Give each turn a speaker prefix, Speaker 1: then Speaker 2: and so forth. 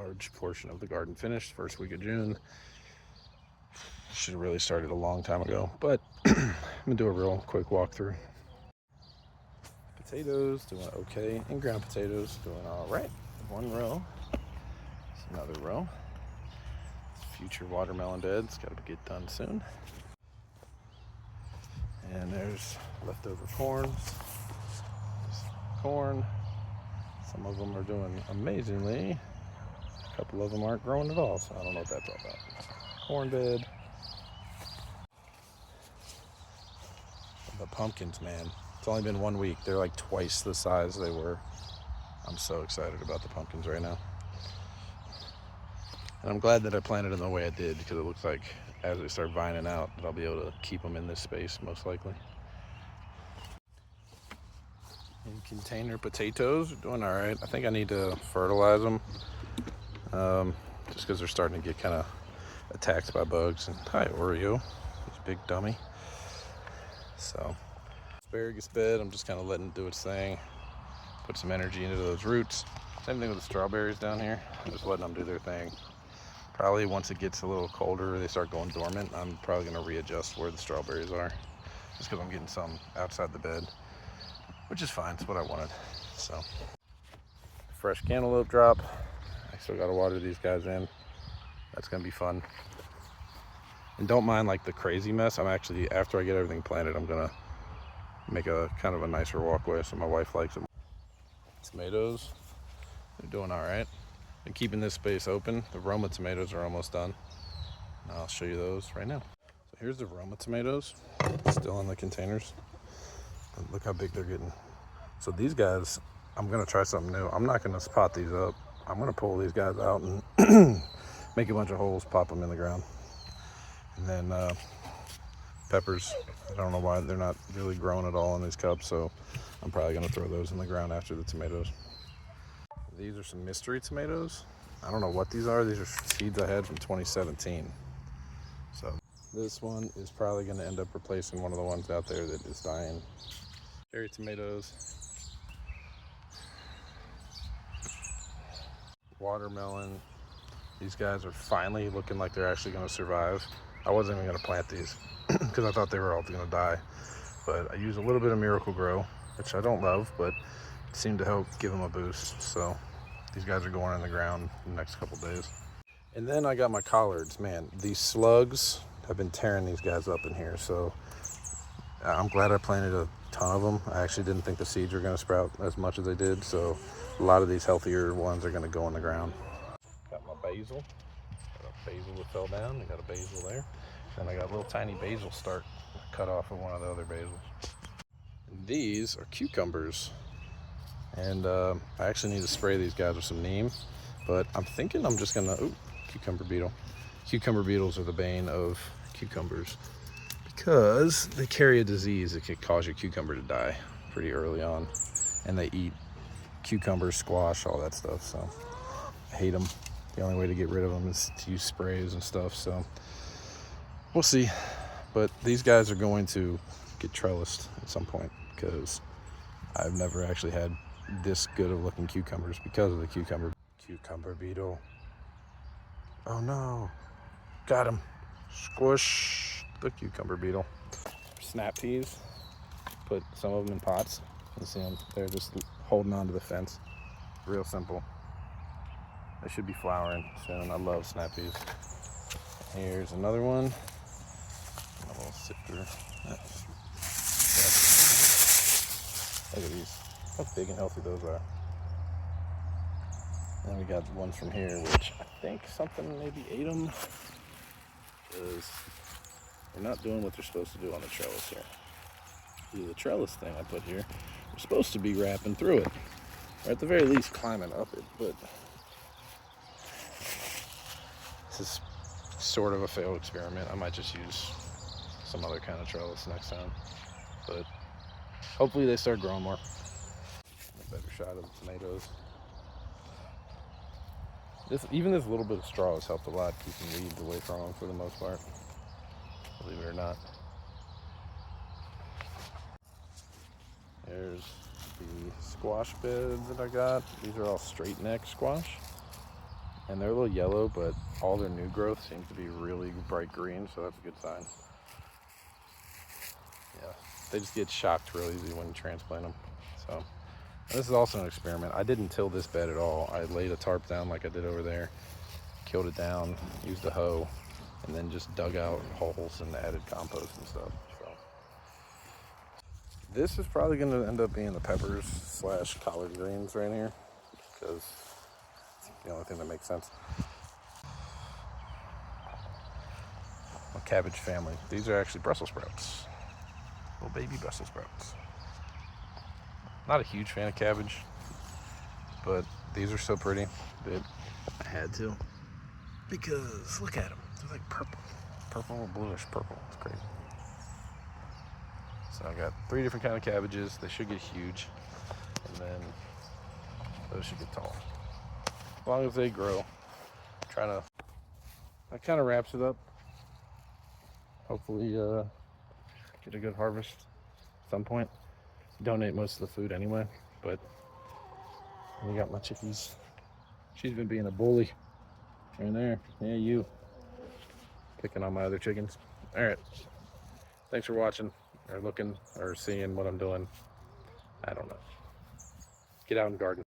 Speaker 1: large portion of the garden finished, first week of June. Should have really started a long time ago, but I'm gonna do a real quick walkthrough. Potatoes doing okay, and ground potatoes doing all right. One row, another row. Future watermelon beds, got to get done soon. And there's leftover corn. Some of them are doing amazingly. A couple of them aren't growing at all, so I don't know what that's all about. Corn bed. The pumpkins, man. It's only been 1 week. They're like twice the size they were. I'm so excited about the pumpkins right now. And I'm glad that I planted them the way I did, because it looks like as they start vining out, that I'll be able to keep them in this space, most likely. And container potatoes are doing all right. I think I need to fertilize them, just because they're starting to get kind of attacked by bugs. And hi, Oreo, this big dummy. So, asparagus bed, I'm just kind of letting it do its thing. Put some energy into those roots. Same thing with the strawberries down here. I'm just letting them do their thing. Probably once it gets a little colder, they start going dormant, I'm probably going to readjust where the strawberries are, just because I'm getting some outside the bed, which is fine. It's what I wanted. So, fresh cantaloupe drop. I still got to water these guys in. That's going to be fun. And don't mind like the crazy mess. I'm actually, after I get everything planted, I'm going to make a kind of a nicer walkway so my wife likes them. Tomatoes, they're doing all right. Been keeping this space open. The Roma tomatoes are almost done. And I'll show you those right now. So here's the Roma tomatoes, still in the containers. And look how big they're getting. So these guys, I'm gonna try something new. I'm not gonna pot these up. I'm gonna pull these guys out and make a bunch of holes, pop them in the ground. And then peppers, I don't know why they're not really growing at all in these cups, so I'm probably gonna throw those in the ground after the tomatoes. These are some mystery tomatoes. I don't know what these are. These are seeds I had from 2017. So this one is probably going to end up replacing one of the ones out there that is dying. Cherry tomatoes. Watermelon. These guys are finally looking like they're actually going to survive. I wasn't even going to plant these because I thought they were all going to die. But I used a little bit of Miracle-Gro, which I don't love, but it seemed to help give them a boost. So these guys are going in the ground in the next couple days. And then I got my collards. Man, these slugs have been tearing these guys up in here. So I'm glad I planted a ton of them. I actually didn't think the seeds were going to sprout as much as they did. So a lot of these healthier ones are going to go in the ground. Got my basil. Got a basil that fell down. I got a basil there. And I got a little tiny basil start cut off of one of the other basils. And these are cucumbers. And I actually need to spray these guys with some neem, but I'm thinking I'm just gonna, cucumber beetle. Cucumber beetles are the bane of cucumbers because they carry a disease that could cause your cucumber to die pretty early on. And they eat cucumbers, squash, all that stuff, so I hate them. The only way to get rid of them is to use sprays and stuff, so we'll see. But these guys are going to get trellised at some point because I've never actually had this good of looking cucumbers because of the cucumber beetle. Oh no, got him. Squish the cucumber beetle. Snap peas, put some of them in pots. You see them, they're just holding on to the fence. Real simple. They should be flowering soon. I love snap peas. Here's another one. A little sifter. Look at these. How big and healthy those are. And we got ones from here, which I think something maybe ate them, because they're not doing what they're supposed to do on the trellis here. The trellis thing I put here, we're supposed to be wrapping through it, or at the very least climbing up it, but this is sort of a failed experiment. I might just use some other kind of trellis next time, but hopefully they start growing more. A better shot of the tomatoes. Even this little bit of straw has helped a lot keeping weeds away from them for the most part, believe it or not. There's the squash bed that I got. These are all straight neck squash. And they're a little yellow, but all their new growth seems to be really bright green, so that's a good sign. Yeah, they just get shocked real easy when you transplant them. So this is also an experiment. I didn't till this bed at all. I laid a tarp down like I did over there, killed it down, used a hoe, and then just dug out holes and added compost and stuff. So this is probably going to end up being the peppers / collard greens right here, because it's the only thing that makes sense. A cabbage family. These are actually Brussels sprouts. Little baby Brussels sprouts. Not a huge fan of cabbage, but these are so pretty that I had to. Because look at them. They're like purple. Purple or bluish purple. It's great. So I got 3 different kind of cabbages. They should get huge. And then those should get tall. As long as they grow. That kind of wraps it up. Hopefully get a good harvest at some point. Donate most of the food anyway, but we got my chickies. She's been being a bully. Right there. Yeah, you. Picking on my other chickens. All right. Thanks for watching or looking or seeing what I'm doing. I don't know. Get out and garden.